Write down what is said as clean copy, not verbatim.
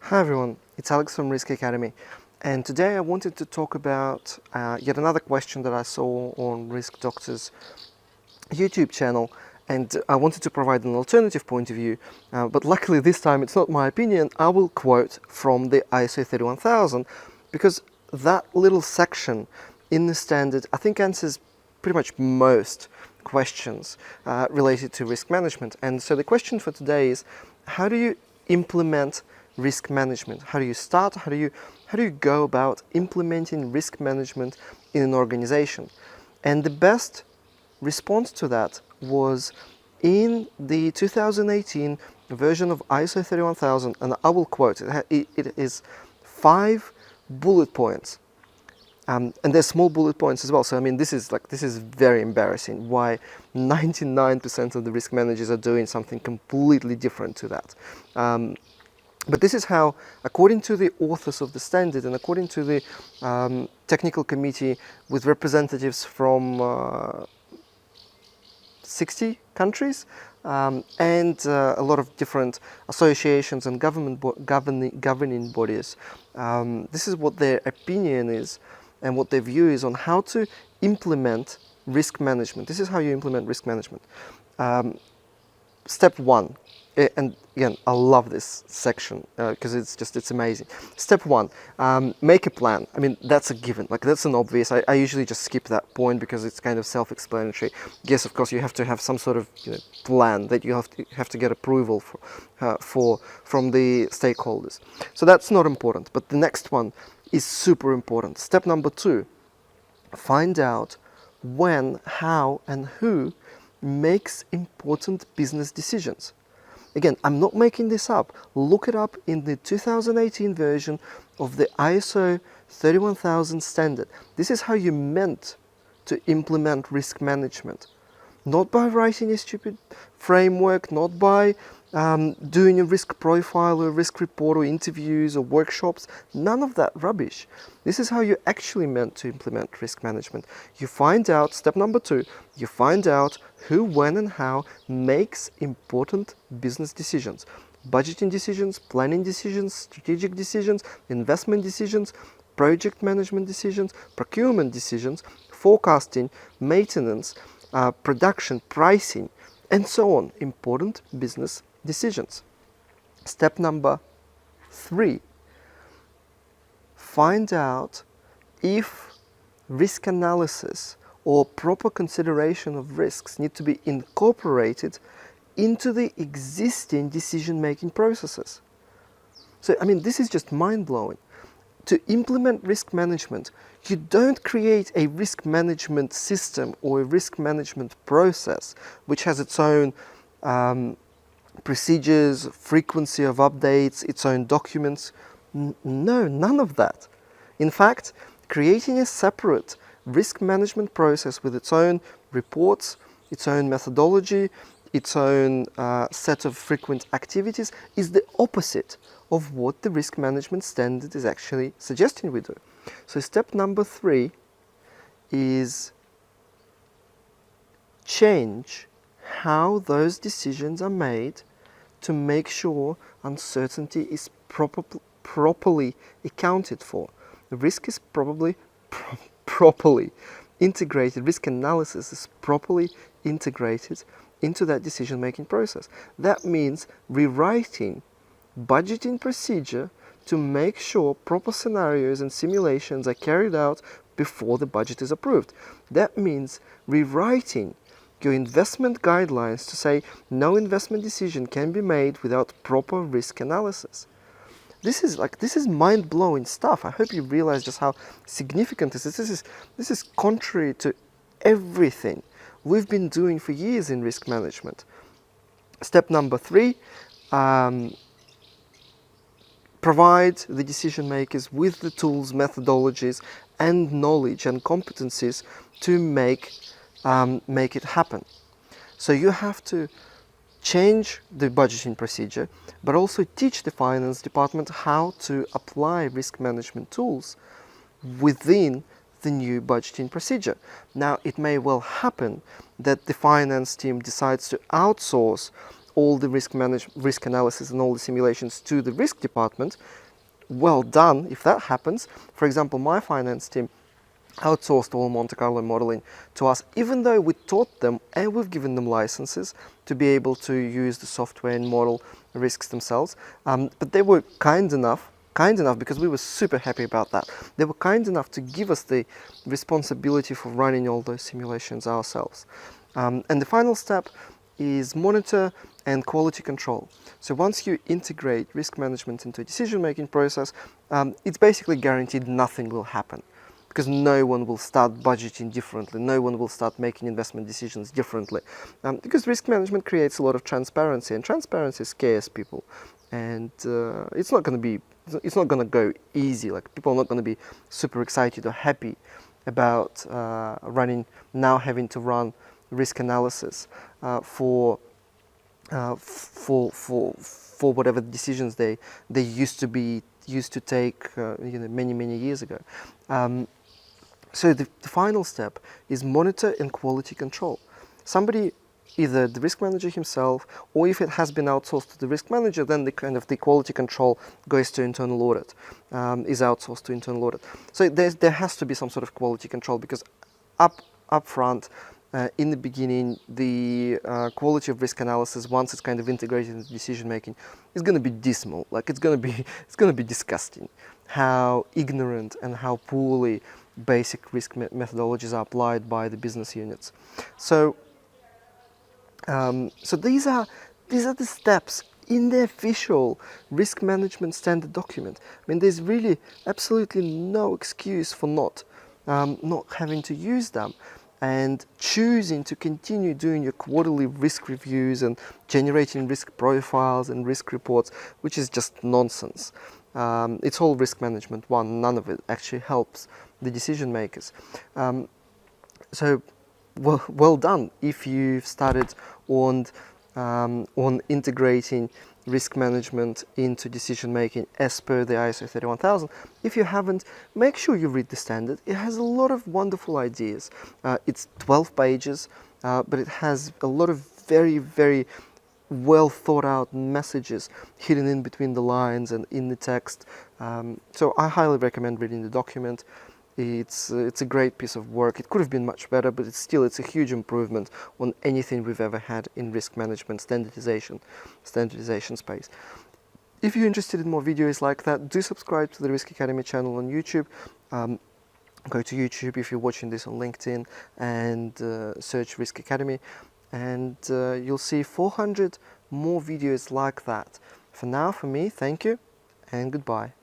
Hi everyone, it's Alex from Risk Academy, and today I wanted to talk about yet another question that I saw on Risk Doctor's YouTube channel, and I wanted to provide an alternative point of view, but luckily this time it's not my opinion. I will quote from the ISO 31000 because that little section in the standard I think answers pretty much most questions related to risk management. And so the question for today is, how do you implement risk management? How do you start? How do you go about implementing risk management in an organization? And the best response to that was in the 2018 version of ISO 31000, and I will quote it. It is 5 bullet points. And there's small bullet points as well. So I mean, this is very embarrassing. Why 99% of the risk managers are doing something completely different to that. But this is how, according to the authors of the standard and according to the technical committee with representatives from 60 countries and a lot of different associations and governing bodies, this is what their opinion is and what their view is on how to implement risk management. This is how you implement risk management. Step 1, and again, I love this section because it's amazing. Step 1, make a plan. I mean, that's a given. Like, that's an obvious. I usually just skip that point because it's kind of self-explanatory. Yes, of course, you have to have some sort of plan that you have to get approval for from the stakeholders. So that's not important. But the next one is super important. Step number 2, find out when, how, and who makes important business decisions. Again, I'm not making this up. Look it up in the 2018 version of the ISO 31000 standard. This is how you meant to implement risk management. Not by writing a stupid framework, not by doing a risk profile or a risk report or interviews or workshops. None of that rubbish. This is how you actually meant to implement risk management. You find out, step number 2, you find out who, when and how makes important business decisions. Budgeting decisions, planning decisions, strategic decisions, investment decisions, project management decisions, procurement decisions, forecasting, maintenance, production, pricing, and so on. Important business decisions. Step number 3, find out if risk analysis or proper consideration of risks need to be incorporated into the existing decision-making processes. So, I mean, this is just mind-blowing. To implement risk management, you don't create a risk management system or a risk management process which has its own procedures, frequency of updates, its own documents. No, none of that. In fact, creating a separate risk management process with its own reports, its own methodology, its own set of frequent activities is the opposite of what the risk management standard is actually suggesting we do. So step number 3 is change how those decisions are made to make sure uncertainty is properly accounted for. The risk is properly integrated, risk analysis is properly integrated into that decision-making process. That means rewriting budgeting procedure to make sure proper scenarios and simulations are carried out before the budget is approved. That means rewriting your investment guidelines to say no investment decision can be made without proper risk analysis. This is mind-blowing stuff. I hope you realize just how significant this is. This is contrary to everything we've been doing for years in risk management. Step number 3, provide the decision makers with the tools, methodologies, and knowledge and competencies to make it happen. So you have to change the budgeting procedure, but also teach the finance department how to apply risk management tools within the new budgeting procedure. Now, it may well happen that the finance team decides to outsource all the risk analysis and all the simulations to the risk department, well done if that happens. For example, my finance team outsourced all Monte Carlo modeling to us, even though we taught them and we've given them licenses to be able to use the software and model risks themselves. But they were kind enough because we were super happy about that. They were kind enough to give us the responsibility for running all those simulations ourselves. And the final step is monitor and quality control. So once you integrate risk management into a decision-making process, it's basically guaranteed nothing will happen, because no one will start budgeting differently, no one will start making investment decisions differently. Because risk management creates a lot of transparency, and transparency scares people. And it's not going to go easy. Like, people are not going to be super excited or happy about having to run risk analysis for whatever decisions they used to take many years ago. So the final step is monitor and quality control. Somebody, either the risk manager himself, or if it has been outsourced to the risk manager, then the quality control goes to internal audit, is outsourced to internal audit. So there has to be some sort of quality control, because up front, in the beginning, the quality of risk analysis, once it's kind of integrated into decision making, is going to be dismal. Like, it's going to be disgusting how ignorant and how poorly basic risk methodologies are applied by the business units. So these are the steps in the official risk management standard document. I mean, there's really absolutely no excuse for not having to use them, and choosing to continue doing your quarterly risk reviews and generating risk profiles and risk reports, which is just nonsense. It's all risk management one, none of it actually helps the decision makers. So well done if you've started on integrating risk management into decision making as per the ISO 31000. If you haven't, make sure you read the standard. It has a lot of wonderful ideas. It's 12 pages, but it has a lot of very well thought out messages hidden in between the lines and in the text. So I highly recommend reading the document. It's a great piece of work. It could have been much better, but it's a huge improvement on anything we've ever had in risk management standardization space. If you're interested in more videos like that, do subscribe to the Risk Academy channel on YouTube. Go to YouTube if you're watching this on LinkedIn and search Risk Academy, and you'll see 400 more videos like that. For now, for me, thank you and goodbye.